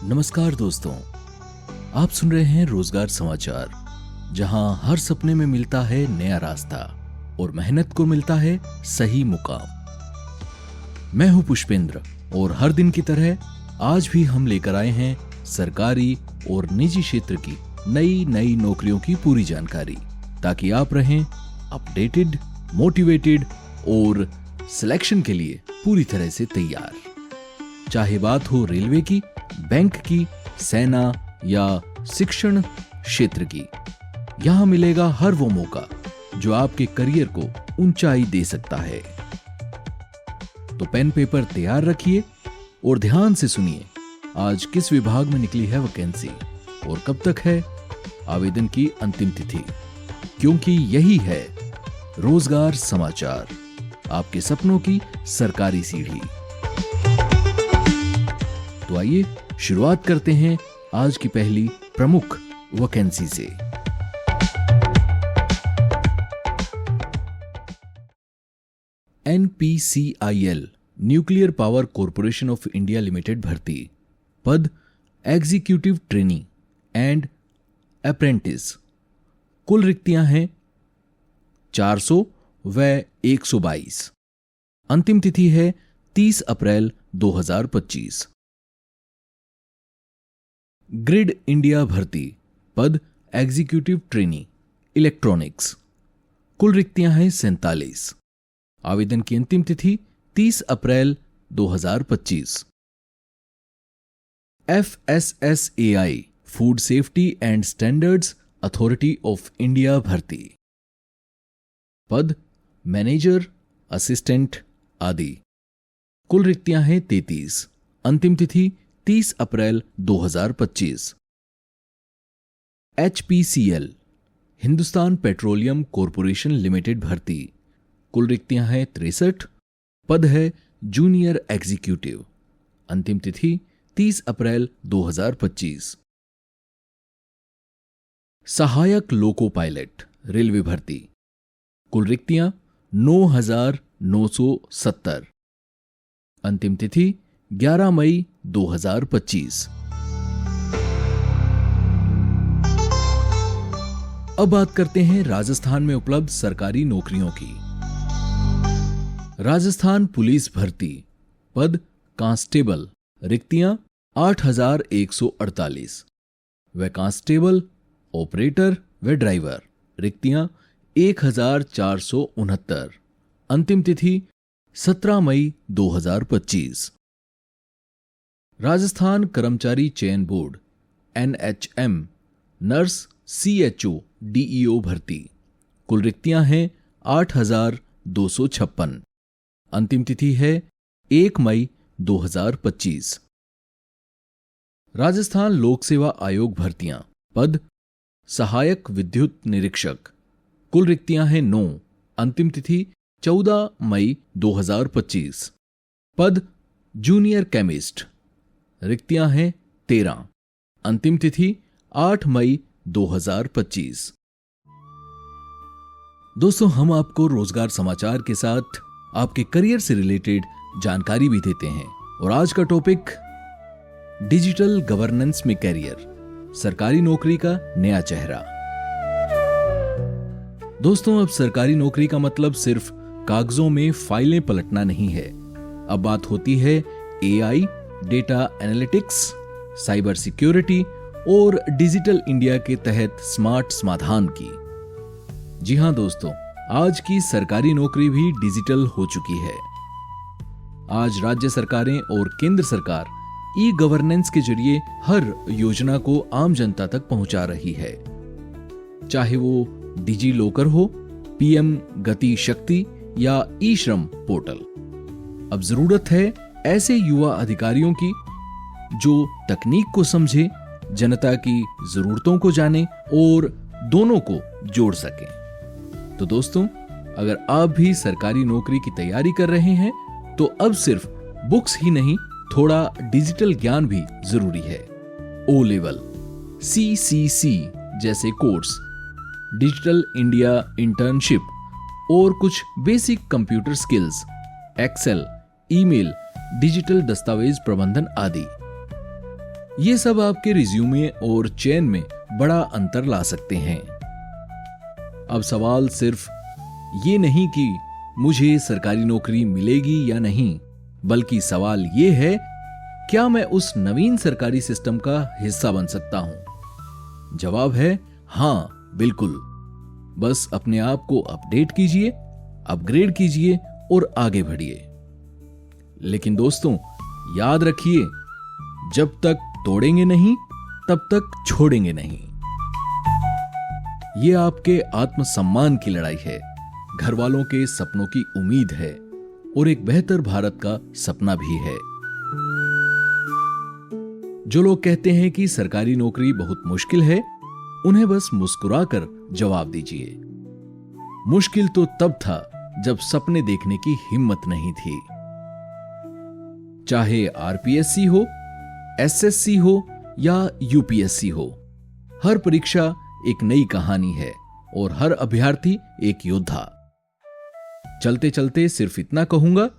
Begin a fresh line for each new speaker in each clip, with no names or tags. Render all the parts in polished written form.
नमस्कार दोस्तों, आप सुन रहे हैं रोजगार समाचार, जहां हर सपने में मिलता है नया रास्ता और मेहनत को मिलता है सही मुकाम। मैं हूं पुष्पेंद्र और हर दिन की तरह आज भी हम लेकर आए हैं सरकारी और निजी क्षेत्र की नई नौकरियों की पूरी जानकारी, ताकि आप रहें अपडेटेड, मोटिवेटेड और सिलेक्शन के लिए पूरी तरह से तैयार। चाहे बात हो रेलवे की, बैंक की, सेना या शिक्षण क्षेत्र की, यहां मिलेगा हर वो मौका जो आपके करियर को ऊंचाई दे सकता है। तो पेन पेपर तैयार रखिए और ध्यान से सुनिए आज किस विभाग में निकली है वैकेंसी और कब तक है आवेदन की अंतिम तिथि, क्योंकि यही है रोजगार समाचार, आपके सपनों की सरकारी सीढ़ी। तो आइए शुरुआत करते हैं आज की पहली प्रमुख वैकेंसी से। NPCIL nuclear power corporation of India limited भर्ती, पद एग्जीक्यूटिव ट्रेनी एंड अप्रेंटिस। कुल रिक्तियां हैं 400 व 122। अंतिम तिथि है 30 अप्रैल 2025। ग्रिड इंडिया भर्ती, पद एग्जीक्यूटिव ट्रेनी इलेक्ट्रॉनिक्स। कुल रिक्तियां हैं 47। आवेदन की अंतिम तिथि 30 अप्रैल 2025। FSSAI food safety and standards authority of India भर्ती, पद मैनेजर, असिस्टेंट आदि। कुल रिक्तियां हैं 33। अंतिम तिथि 30 अप्रैल 2025। HPCL Hindustan petroleum corporation limited भर्ती, कुल रिक्तियां हैं 63। पद है जूनियर एग्जीक्यूटिव। अंतिम तिथि 30 अप्रैल 2025। सहायक लोको पायलट रेलवे भर्ती, कुल रिक्तियां 9,970। अंतिम तिथि 11 मई 2025। अब बात करते हैं राजस्थान में उपलब्ध सरकारी नौकरियों की। राजस्थान पुलिस भर्ती, पद कांस्टेबल, रिक्तियां 8,148 व कांस्टेबल ऑपरेटर व ड्राइवर, रिक्तियां 1,469। अंतिम तिथि 17 मई 2025। राजस्थान कर्मचारी चयन board NHM nurse CHO DEO भर्ती, कुल रिक्तियां हैं 8,256। अंतिम तिथि है 1 मई 2025। राजस्थान लोक सेवा आयोग भर्तियां, पद सहायक विद्युत निरीक्षक, कुल रिक्तियां हैं 9। अंतिम तिथि 14 मई 2025। पद जूनियर केमिस्ट, रिक्तियां हैं 13। अंतिम तिथि 8 मई 2025। दोस्तों, हम आपको रोजगार समाचार के साथ आपके करियर से रिलेटेड जानकारी भी देते हैं और आज का टॉपिक डिजिटल गवर्नेंस में करियर, सरकारी नौकरी का नया चेहरा। दोस्तों, अब सरकारी नौकरी का मतलब सिर्फ कागजों में फाइलें पलटना नहीं है। अब बात होती है AI, data analytics, cyber security और डिजिटल इंडिया के तहत स्मार्ट समाधान की। जी हां दोस्तों, आज की सरकारी नौकरी भी डिजिटल हो चुकी है। आज राज्य सरकारें और केंद्र सरकार ई-गवर्नेंस के जरिए हर योजना को आम जनता तक पहुंचा रही है, चाहे वो डिजी लॉकर हो, PM गति शक्ति या ई-श्रम पोर्टल। अब जरूरत है ऐसे युवा अधिकारियों की जो तकनीक को समझे, जनता की जरूरतों को जाने और दोनों को जोड़ सके। तो दोस्तों, अगर आप भी सरकारी नौकरी की तैयारी कर रहे हैं तो अब सिर्फ बुक्स ही नहीं, थोड़ा डिजिटल ज्ञान भी जरूरी है। O लेवल, CCC जैसे कोर्स, डिजिटल इंडिया इंटर्नशिप और कुछ basic computer skills, Excel, email, digital दस्तावेज प्रबंधन आदि। ये सब आपके रिज्यूमे और चयन में बड़ा अंतर ला सकते हैं। अब सवाल सिर्फ ये नहीं कि मुझे सरकारी नौकरी मिलेगी या नहीं, बल्कि सवाल ये है, क्या मैं उस नवीन सरकारी सिस्टम का हिस्सा बन सकता हूं? जवाब है हां, बिल्कुल। बस अपने आप को अपडेट कीजिए, अपग्रेड कीजिए और आगे बढ़िए। लेकिन दोस्तों, याद रखिए, जब तक तोड़ेंगे नहीं तब तक छोड़ेंगे नहीं। यह आपके आत्मसम्मान की लड़ाई है, घर वालों के सपनों की उम्मीद है और एक बेहतर भारत का सपना भी है। जो लोग कहते हैं कि सरकारी नौकरी बहुत मुश्किल है, उन्हें बस मुस्कुराकर जवाब दीजिए, मुश्किल तो तब था जब सपने देखने की हिम्मत नहीं थी। चाहे आरपीएससी हो, एसएससी हो या यूपीएससी हो, हर परीक्षा एक नई कहानी है और हर अभ्यर्थी एक योद्धा। चलते चलते सिर्फ इतना कहूंगा,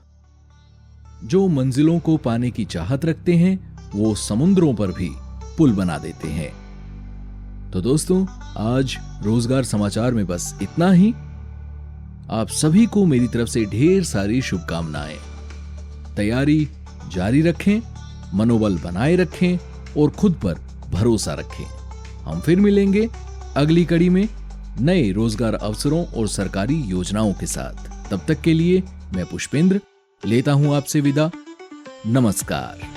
जो मंजिलों को पाने की चाहत रखते हैं वो समुद्रों पर भी पुल बना देते हैं। तो दोस्तों, आज रोजगार समाचार में बस इतना ही। आप सभी को मेरी तरफ से ढेर सारी शुभकामनाएं। तैयारी जारी रखें, मनोबल बनाए रखें और खुद पर भरोसा रखें। हम फिर मिलेंगे अगली कड़ी में नए रोजगार अवसरों और सरकारी योजनाओं के साथ। तब तक के लिए मैं पुष्पेंद्र लेता हूं आपसे विदा। नमस्कार।